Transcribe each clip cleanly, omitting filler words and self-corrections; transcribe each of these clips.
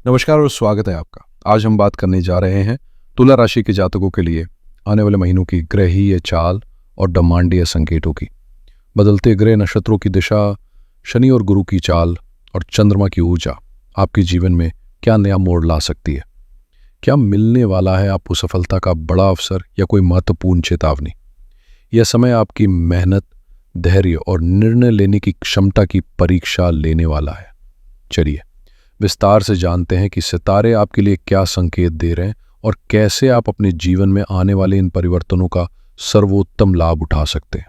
नमस्कार और स्वागत है आपका। आज हम बात करने जा रहे हैं तुला राशि के जातकों के लिए आने वाले महीनों की ग्रहीय चाल और ब्रह्मांडीय संकेतों की। बदलते ग्रह नक्षत्रों की दिशा, शनि और गुरु की चाल और चंद्रमा की ऊर्जा आपके जीवन में क्या नया मोड़ ला सकती है। क्या मिलने वाला है आपको सफलता का बड़ा अवसर या कोई महत्वपूर्ण चेतावनी। यह समय आपकी मेहनत, धैर्य और निर्णय लेने की क्षमता की परीक्षा लेने वाला है। चलिए विस्तार से जानते हैं कि सितारे आपके लिए क्या संकेत दे रहे हैं और कैसे आप अपने जीवन में आने वाले इन परिवर्तनों का सर्वोत्तम लाभ उठा सकते हैं।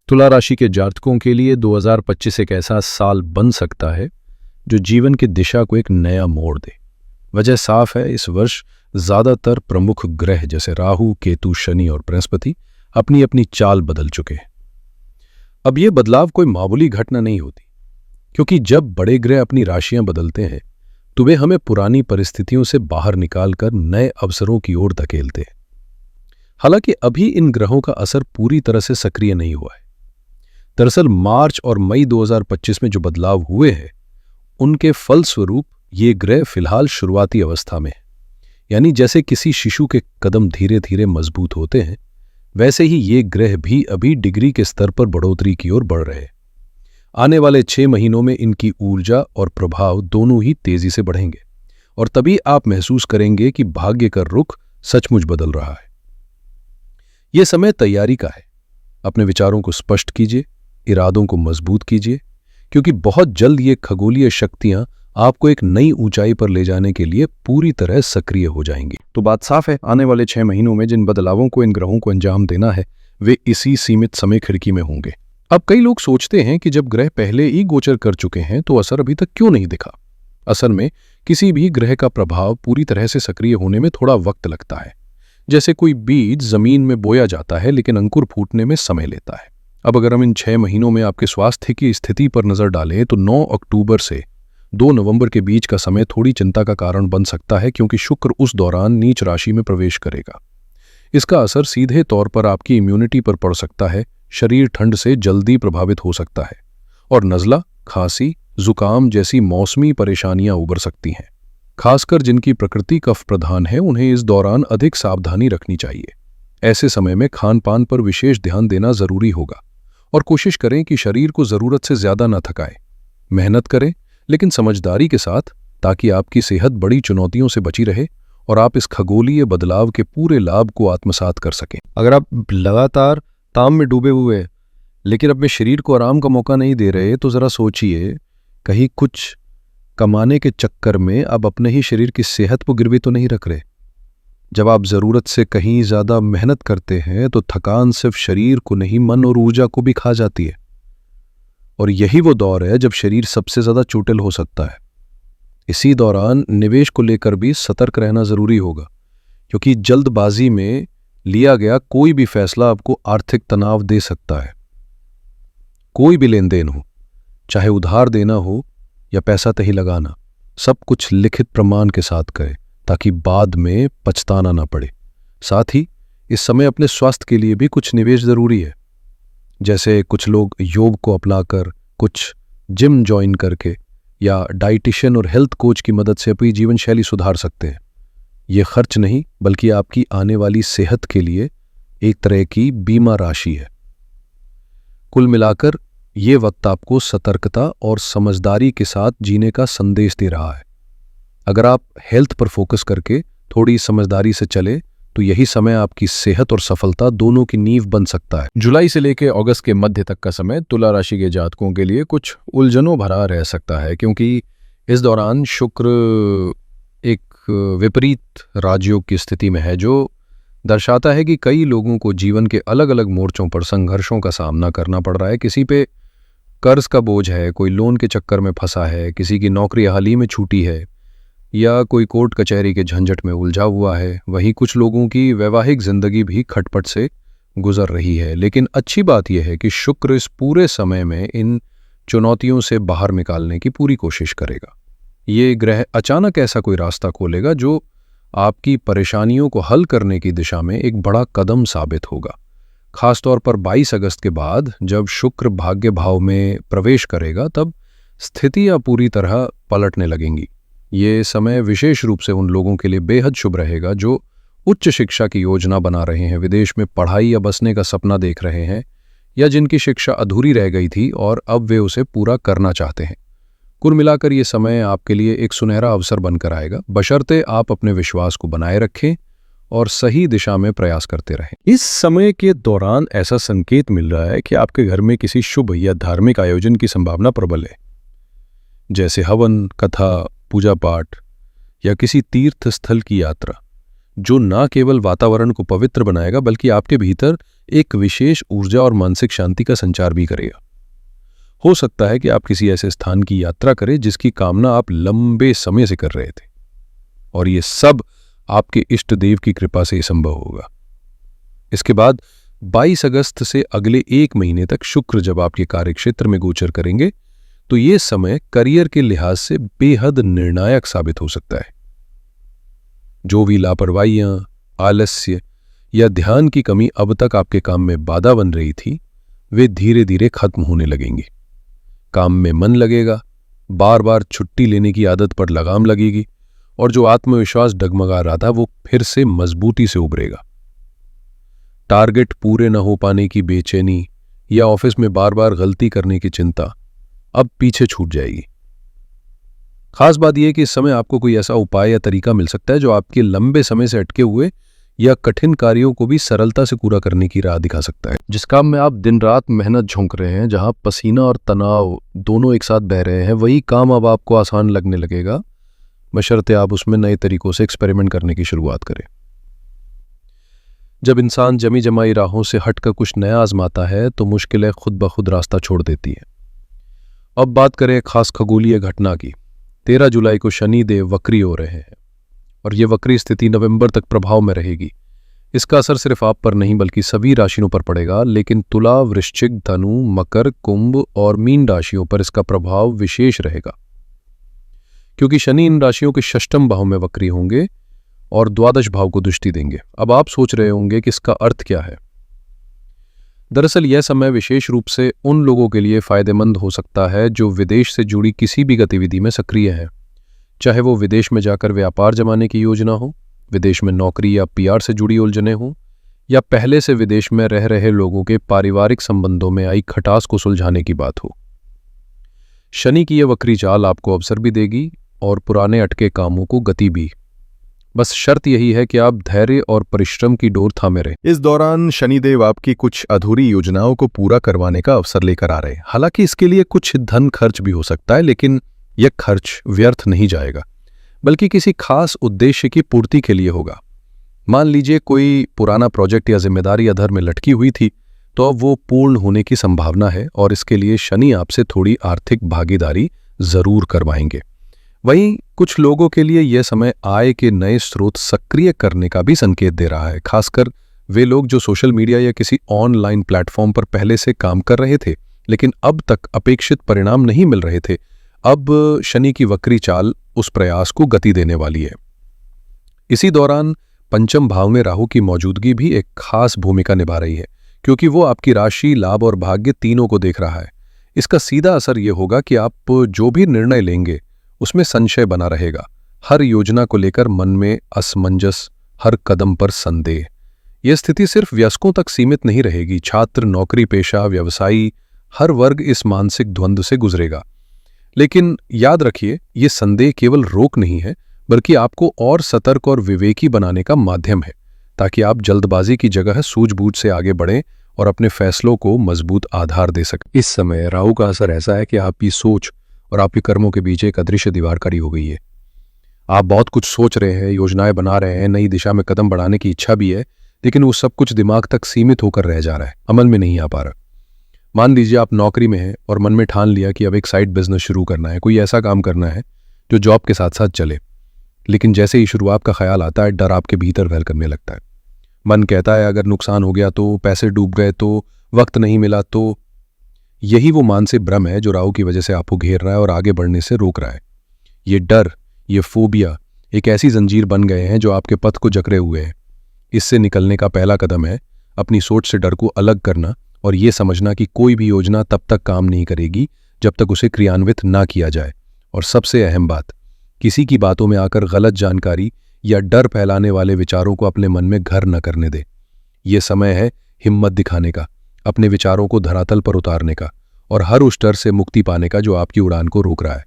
तुला राशि के जातकों के लिए 2025 एक ऐसा साल बन सकता है जो जीवन की दिशा को एक नया मोड़ दे। वजह साफ है, इस वर्ष ज्यादातर प्रमुख ग्रह जैसे राहु, केतु, शनि और बृहस्पति अपनी अपनी चाल बदल चुके हैं। अब यह बदलाव कोई मामूली घटना नहीं होती, क्योंकि जब बड़े ग्रह अपनी राशियां बदलते हैं तो वे हमें पुरानी परिस्थितियों से बाहर निकालकर नए अवसरों की ओर धकेलते हैं। हालांकि अभी इन ग्रहों का असर पूरी तरह से सक्रिय नहीं हुआ है। दरअसल मार्च और मई 2025 में जो बदलाव हुए हैं उनके फलस्वरूप ये ग्रह फिलहाल शुरुआती अवस्था में है। यानी जैसे किसी शिशु के कदम धीरे धीरे मजबूत होते हैं, वैसे ही ये ग्रह भी अभी डिग्री के स्तर पर बढ़ोतरी की ओर बढ़ रहे हैं। आने वाले 6 महीनों में इनकी ऊर्जा और प्रभाव दोनों ही तेजी से बढ़ेंगे और तभी आप महसूस करेंगे कि भाग्य का रुख सचमुच बदल रहा है। यह समय तैयारी का है। अपने विचारों को स्पष्ट कीजिए, इरादों को मजबूत कीजिए, क्योंकि बहुत जल्द ये खगोलीय शक्तियां आपको एक नई ऊंचाई पर ले जाने के लिए पूरी तरह सक्रिय हो जाएंगी। तो बात साफ है, आने वाले 6 महीनों में जिन बदलावों को इन ग्रहों को अंजाम देना है वे इसी सीमित समय खिड़की में होंगे। अब कई लोग सोचते हैं कि जब ग्रह पहले ही गोचर कर चुके हैं तो असर अभी तक क्यों नहीं दिखा। असल में किसी भी ग्रह का प्रभाव पूरी तरह से सक्रिय होने में थोड़ा वक्त लगता है। जैसे कोई बीज जमीन में बोया जाता है लेकिन अंकुर फूटने में समय लेता है। अब अगर हम इन 6 महीनों में आपके स्वास्थ्य की स्थिति पर नजर डालें तो 9 अक्टूबर से 2 नवंबर के बीच का समय थोड़ी चिंता का कारण बन सकता है, क्योंकि शुक्र उस दौरान नीच राशि में प्रवेश करेगा। इसका असर सीधे तौर पर आपकी इम्यूनिटी पर पड़ सकता है। शरीर ठंड से जल्दी प्रभावित हो सकता है और नज़ला, खांसी, जुकाम जैसी मौसमी परेशानियां उभर सकती हैं। खासकर जिनकी प्रकृति कफ प्रधान है उन्हें इस दौरान अधिक सावधानी रखनी चाहिए। ऐसे समय में खान पान पर विशेष ध्यान देना जरूरी होगा और कोशिश करें कि शरीर को जरूरत से ज्यादा न थकाए। मेहनत करें लेकिन समझदारी के साथ, ताकि आपकी सेहत बड़ी चुनौतियों से बची रहे और आप इस खगोलीय बदलाव के पूरे लाभ को आत्मसात कर सकें। अगर आप लगातार ताम में डूबे हुए लेकिन अपने शरीर को आराम का मौका नहीं दे रहे तो जरा सोचिए, कहीं कुछ कमाने के चक्कर में आप अपने ही शरीर की सेहत को गिरवी तो नहीं रख रहे। जब आप जरूरत से कहीं ज्यादा मेहनत करते हैं तो थकान सिर्फ शरीर को नहीं, मन और ऊर्जा को भी खा जाती है। और यही वो दौर है जब शरीर सबसे ज्यादा चोटिल हो सकता है। इसी दौरान निवेश को लेकर भी सतर्क रहना जरूरी होगा, क्योंकि जल्दबाजी में लिया गया कोई भी फैसला आपको आर्थिक तनाव दे सकता है। कोई भी लेन देन हो, चाहे उधार देना हो या पैसा कहीं लगाना, सब कुछ लिखित प्रमाण के साथ करें ताकि बाद में पछताना ना पड़े। साथ ही इस समय अपने स्वास्थ्य के लिए भी कुछ निवेश जरूरी है। जैसे कुछ लोग योग को अपनाकर, कुछ जिम ज्वाइन करके या डाइटिशियन और हेल्थ कोच की मदद से अपनी जीवन शैली सुधार सकते हैं। ये खर्च नहीं बल्कि आपकी आने वाली सेहत के लिए एक तरह की बीमा राशि है। कुल मिलाकर ये वक्त आपको सतर्कता और समझदारी के साथ जीने का संदेश दे रहा है। अगर आप हेल्थ पर फोकस करके थोड़ी समझदारी से चले तो यही समय आपकी सेहत और सफलता दोनों की नींव बन सकता है। जुलाई से लेकर अगस्त के मध्य तक का समय तुला राशि के जातकों के लिए कुछ उलझनों भरा रह सकता है, क्योंकि इस दौरान शुक्र एक विपरीत राजयोग की स्थिति में है, जो दर्शाता है कि कई लोगों को जीवन के अलग अलग मोर्चों पर संघर्षों का सामना करना पड़ रहा है। किसी पे कर्ज का बोझ है, कोई लोन के चक्कर में फंसा है, किसी की नौकरी हाल ही में छूटी है या कोई कोर्ट कचहरी के झंझट में उलझा हुआ है। वहीं कुछ लोगों की वैवाहिक जिंदगी भी खटपट से गुजर रही है। लेकिन अच्छी बात यह है कि शुक्र इस पूरे समय में इन चुनौतियों से बाहर निकालने की पूरी कोशिश करेगा। ये ग्रह अचानक ऐसा कोई रास्ता खोलेगा जो आपकी परेशानियों को हल करने की दिशा में एक बड़ा कदम साबित होगा। खासतौर पर 22 अगस्त के बाद जब शुक्र भाग्य भाव में प्रवेश करेगा, तब स्थितियां पूरी तरह पलटने लगेंगी। ये समय विशेष रूप से उन लोगों के लिए बेहद शुभ रहेगा जो उच्च शिक्षा की योजना बना रहे हैं, विदेश में पढ़ाई या बसने का सपना देख रहे हैं, या जिनकी शिक्षा अधूरी रह गई थी और अब वे उसे पूरा करना चाहते हैं। कुल मिलाकर ये समय आपके लिए एक सुनहरा अवसर बनकर आएगा, बशर्ते आप अपने विश्वास को बनाए रखें और सही दिशा में प्रयास करते रहें। इस समय के दौरान ऐसा संकेत मिल रहा है कि आपके घर में किसी शुभ या धार्मिक आयोजन की संभावना प्रबल है, जैसे हवन, कथा, पूजा पाठ या किसी तीर्थ स्थल की यात्रा, जो न केवल वातावरण को पवित्र बनाएगा बल्कि आपके भीतर एक विशेष ऊर्जा और मानसिक शांति का संचार भी करेगा। हो सकता है कि आप किसी ऐसे स्थान की यात्रा करें जिसकी कामना आप लंबे समय से कर रहे थे, और ये सब आपके इष्ट देव की कृपा से संभव होगा। इसके बाद 22 अगस्त से अगले 1 महीने तक शुक्र जब आपके कार्यक्षेत्र में गोचर करेंगे, तो ये समय करियर के लिहाज से बेहद निर्णायक साबित हो सकता है। जो भी लापरवाहियां, आलस्य या ध्यान की कमी अब तक आपके काम में बाधा बन रही थी, वे धीरे धीरे खत्म होने लगेंगी। काम में मन लगेगा, बार बार छुट्टी लेने की आदत पर लगाम लगेगी, और जो आत्मविश्वास डगमगा रहा था वो फिर से मजबूती से उभरेगा। टारगेट पूरे न हो पाने की बेचैनी या ऑफिस में बार बार गलती करने की चिंता अब पीछे छूट जाएगी। खास बात यह कि इस समय आपको कोई ऐसा उपाय या तरीका मिल सकता है जो आपके लंबे समय से अटके हुए या कठिन कार्यों को भी सरलता से पूरा करने की राह दिखा सकता है। जिस काम में आप दिन रात मेहनत झोंक रहे हैं, जहां पसीना और तनाव दोनों एक साथ बह रहे हैं, वही काम अब आपको आसान लगने लगेगा, बशर्ते आप उसमें नए तरीकों से एक्सपेरिमेंट करने की शुरुआत करें। जब इंसान जमी जमाई राहों से हटकर कुछ नया आजमाता है तो मुश्किलें खुद ब खुद रास्ता छोड़ देती हैं। अब बात करें खास खगोलीय घटना की। 13 जुलाई को शनि देव वक्री हो रहे हैं और ये वक्री स्थिति नवंबर तक प्रभाव में रहेगी। इसका असर सिर्फ आप पर नहीं बल्कि सभी राशियों पर पड़ेगा, लेकिन तुला, वृश्चिक, धनु, मकर, कुंभ और मीन राशियों पर इसका प्रभाव विशेष रहेगा, क्योंकि शनि इन राशियों के षष्ठम भाव में वक्री होंगे और द्वादश भाव को दृष्टि देंगे। अब आप सोच रहे होंगे कि इसका अर्थ क्या है। दरअसल यह समय विशेष रूप से उन लोगों के लिए फायदेमंद हो सकता है जो विदेश से जुड़ी किसी भी गतिविधि में सक्रिय हैं, चाहे वो विदेश में जाकर व्यापार जमाने की योजना हो, विदेश में नौकरी या पीआर से जुड़ी उलझनें हों, या पहले से विदेश में रह रहे लोगों के पारिवारिक संबंधों में आई खटास को सुलझाने की बात हो। शनि की यह वक्री चाल आपको अवसर भी देगी और पुराने अटके कामों को गति भी। बस शर्त यही है कि आप धैर्य और परिश्रम की डोर थामे रहें। इस दौरान शनिदेव आपकी कुछ अधूरी योजनाओं को पूरा करवाने का अवसर लेकर आ रहे हैं। हालांकि इसके लिए कुछ धन खर्च भी हो सकता है, लेकिन यह खर्च व्यर्थ नहीं जाएगा, बल्कि किसी खास उद्देश्य की पूर्ति के लिए होगा। मान लीजिए कोई पुराना प्रोजेक्ट या जिम्मेदारी अधर में लटकी हुई थी, तो अब वो पूर्ण होने की संभावना है और इसके लिए शनि आपसे थोड़ी आर्थिक भागीदारी जरूर करवाएंगे। वहीं कुछ लोगों के लिए यह समय आय के नए स्रोत सक्रिय करने का भी संकेत दे रहा है, खासकर वे लोग जो सोशल मीडिया या किसी ऑनलाइन प्लेटफॉर्म पर पहले से काम कर रहे थे लेकिन अब तक अपेक्षित परिणाम नहीं मिल रहे थे। अब शनि की वक्री चाल उस प्रयास को गति देने वाली है। इसी दौरान पंचम भाव में राहु की मौजूदगी भी एक खास भूमिका निभा रही है, क्योंकि वो आपकी राशि, लाभ और भाग्य तीनों को देख रहा है। इसका सीधा असर यह होगा कि आप जो भी निर्णय लेंगे उसमें संशय बना रहेगा, हर योजना को लेकर मन में असमंजस, हर कदम पर संदेह। यह स्थिति सिर्फ वयस्कों तक सीमित नहीं रहेगी। छात्र, नौकरी पेशा, व्यवसायी, हर वर्ग इस मानसिक द्वंद्व से गुजरेगा। लेकिन याद रखिए, ये संदेह केवल रोक नहीं है, बल्कि आपको और सतर्क और विवेकी बनाने का माध्यम है, ताकि आप जल्दबाजी की जगह सूझबूझ से आगे बढ़ें और अपने फैसलों को मजबूत आधार दे सकें। इस समय राहु का असर ऐसा है कि आपकी सोच और आपके कर्मों के बीच एक अदृश्य दीवार खड़ी हो गई है। आप बहुत कुछ सोच रहे हैं, योजनाएं बना रहे हैं, नई दिशा में कदम बढ़ाने की इच्छा भी है, लेकिन वो सब कुछ दिमाग तक सीमित होकर रह जा रहा है, अमल में नहीं आ पा रहा। मान लीजिए आप नौकरी में हैं और मन में ठान लिया कि अब एक साइड बिजनेस शुरू करना है, कोई ऐसा काम करना है जो जॉब के साथ साथ चले, लेकिन जैसे ही शुरुआत का ख्याल आता है, डर आपके भीतर वहल करने लगता है। मन कहता है अगर नुकसान हो गया तो, पैसे डूब गए तो, वक्त नहीं मिला तो। यही वो मानसिक भ्रम है जो राहु की वजह से आपको घेर रहा है और आगे बढ़ने से रोक रहा है। ये डर, ये फोबिया एक ऐसी जंजीर बन गए हैं जो आपके पथ को जकड़े हुए हैं। इससे निकलने का पहला कदम है अपनी सोच से डर को अलग करना और ये समझना कि कोई भी योजना तब तक काम नहीं करेगी जब तक उसे क्रियान्वित ना किया जाए। और सबसे अहम बात, किसी की बातों में आकर गलत जानकारी या डर फैलाने वाले विचारों को अपने मन में घर न करने दे। ये समय है हिम्मत दिखाने का, अपने विचारों को धरातल पर उतारने का और हर उस डर से मुक्ति पाने का जो आपकी उड़ान को रोक रहा है।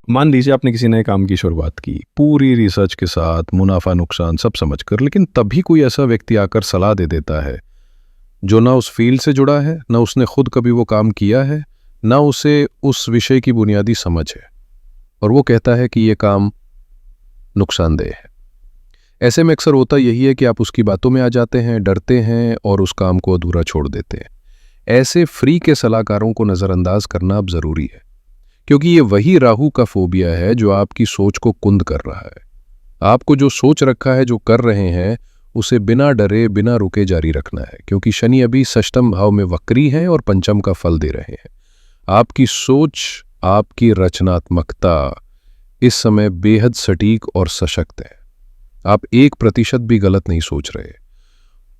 मान लीजिए आपने किसी नए काम की शुरुआत की, पूरी रिसर्च के साथ, मुनाफा नुकसान सब समझकर, लेकिन तभी कोई ऐसा व्यक्ति आकर सलाह दे देता है जो ना उस फील्ड से जुड़ा है, ना उसने खुद कभी वो काम किया है, ना उसे उस विषय की बुनियादी समझ है, और वो कहता है कि ये काम नुकसानदेह है। ऐसे में अक्सर होता यही है कि आप उसकी बातों में आ जाते हैं, डरते हैं और उस काम को अधूरा छोड़ देते हैं। ऐसे फ्री के सलाहकारों को नज़रअंदाज करना अब ज़रूरी है, क्योंकि ये वही राहु का फोबिया है जो आपकी सोच को कुंद कर रहा है। आपको जो सोच रखा है, जो कर रहे हैं, उसे बिना डरे बिना रुके जारी रखना है, क्योंकि शनि अभी षष्ठम भाव में वक्री है और पंचम का फल दे रहे हैं। आपकी सोच, आपकी रचनात्मकता इस समय बेहद सटीक और सशक्त है। आप 1% भी गलत नहीं सोच रहे।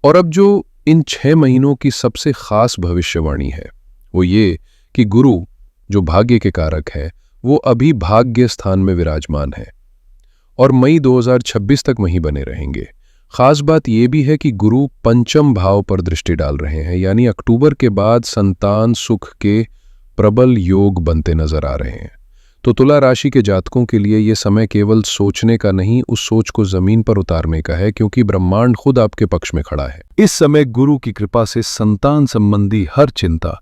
और अब जो इन 6 महीनों की सबसे खास भविष्यवाणी है वो ये कि गुरु जो भाग्य के कारक है वो अभी भाग्य स्थान में विराजमान है और मई 2026 तक वहीं बने रहेंगे। खास बात यह भी है कि गुरु पंचम भाव पर दृष्टि डाल रहे हैं, यानी अक्टूबर के बाद संतान सुख के प्रबल योग बनते नजर आ रहे हैं। तो तुला राशि के जातकों के लिए यह समय केवल सोचने का नहीं, उस सोच को जमीन पर उतारने का है, क्योंकि ब्रह्मांड खुद आपके पक्ष में खड़ा है। इस समय गुरु की कृपा से संतान संबंधी हर चिंता,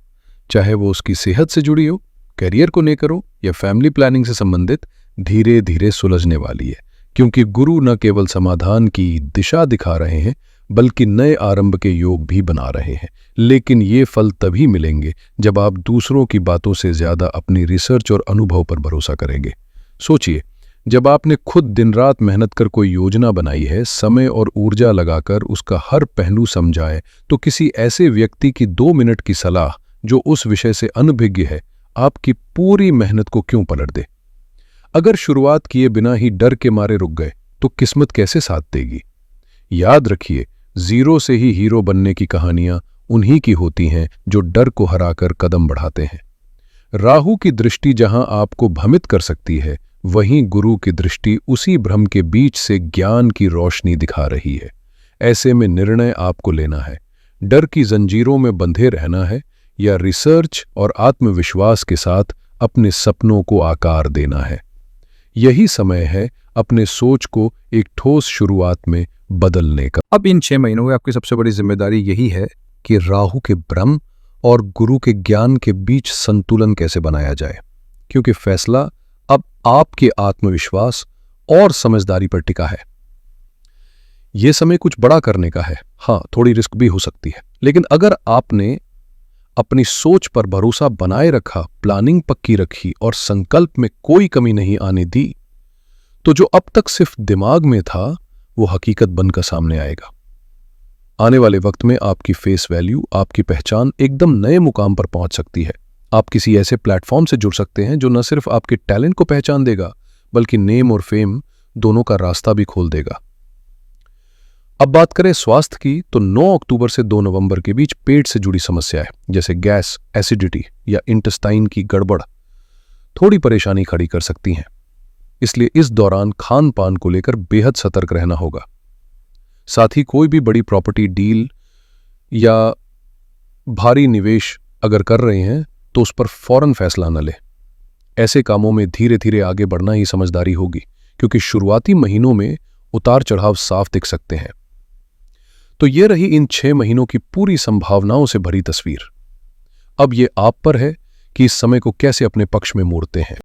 चाहे वो उसकी सेहत से जुड़ी हो, करियर को लेकर हो या फैमिली प्लानिंग से संबंधित, धीरे धीरे सुलझने वाली है, क्योंकि गुरु न केवल समाधान की दिशा दिखा रहे हैं बल्कि नए आरंभ के योग भी बना रहे हैं। लेकिन ये फल तभी मिलेंगे जब आप दूसरों की बातों से ज्यादा अपनी रिसर्च और अनुभव पर भरोसा करेंगे। सोचिए, जब आपने खुद दिन रात मेहनत कर कोई योजना बनाई है, समय और ऊर्जा लगाकर उसका हर पहलू समझाए, तो किसी ऐसे व्यक्ति की 2 मिनट की सलाह जो उस विषय से अनभिज्ञ है आपकी पूरी मेहनत को क्यों पलट दे। अगर शुरुआत किए बिना ही डर के मारे रुक गए तो किस्मत कैसे साथ देगी। याद रखिए, जीरो से ही हीरो बनने की कहानियां उन्हीं की होती हैं जो डर को हराकर कदम बढ़ाते हैं। राहु की दृष्टि जहां आपको भ्रमित कर सकती है, वहीं गुरु की दृष्टि उसी भ्रम के बीच से ज्ञान की रोशनी दिखा रही है। ऐसे में निर्णय आपको लेना है, डर की जंजीरों में बंधे रहना है या रिसर्च और आत्मविश्वास के साथ अपने सपनों को आकार देना है। यही समय है अपने सोच को एक ठोस शुरुआत में बदलने का। अब इन 6 महीनों में आपकी सबसे बड़ी जिम्मेदारी यही है कि राहु के भ्रम और गुरु के ज्ञान के बीच संतुलन कैसे बनाया जाए, क्योंकि फैसला अब आपके आत्मविश्वास और समझदारी पर टिका है। यह समय कुछ बड़ा करने का है। हाँ, थोड़ी रिस्क भी हो सकती है, लेकिन अगर आपने अपनी सोच पर भरोसा बनाए रखा, प्लानिंग पक्की रखी और संकल्प में कोई कमी नहीं आने दी, तो जो अब तक सिर्फ दिमाग में था वो हकीकत बनकर सामने आएगा। आने वाले वक्त में आपकी फेस वैल्यू, आपकी पहचान एकदम नए मुकाम पर पहुंच सकती है। आप किसी ऐसे प्लेटफॉर्म से जुड़ सकते हैं जो न सिर्फ आपके टैलेंट को पहचान देगा बल्कि नेम और फेम दोनों का रास्ता भी खोल देगा। अब बात करें स्वास्थ्य की, तो 9 अक्टूबर से 2 नवंबर के बीच पेट से जुड़ी समस्याएं जैसे गैस, एसिडिटी या इंटेस्टाइन की गड़बड़ थोड़ी परेशानी खड़ी कर सकती हैं। इसलिए इस दौरान खान पान को लेकर बेहद सतर्क रहना होगा। साथ ही कोई भी बड़ी प्रॉपर्टी डील या भारी निवेश अगर कर रहे हैं तो उस पर फौरन फैसला न लें। ऐसे कामों में धीरे धीरे आगे बढ़ना ही समझदारी होगी, क्योंकि शुरुआती महीनों में उतार चढ़ाव साफ दिख सकते हैं। तो ये रही इन 6 महीनों की पूरी संभावनाओं से भरी तस्वीर। अब ये आप पर है कि इस समय को कैसे अपने पक्ष में मोड़ते हैं।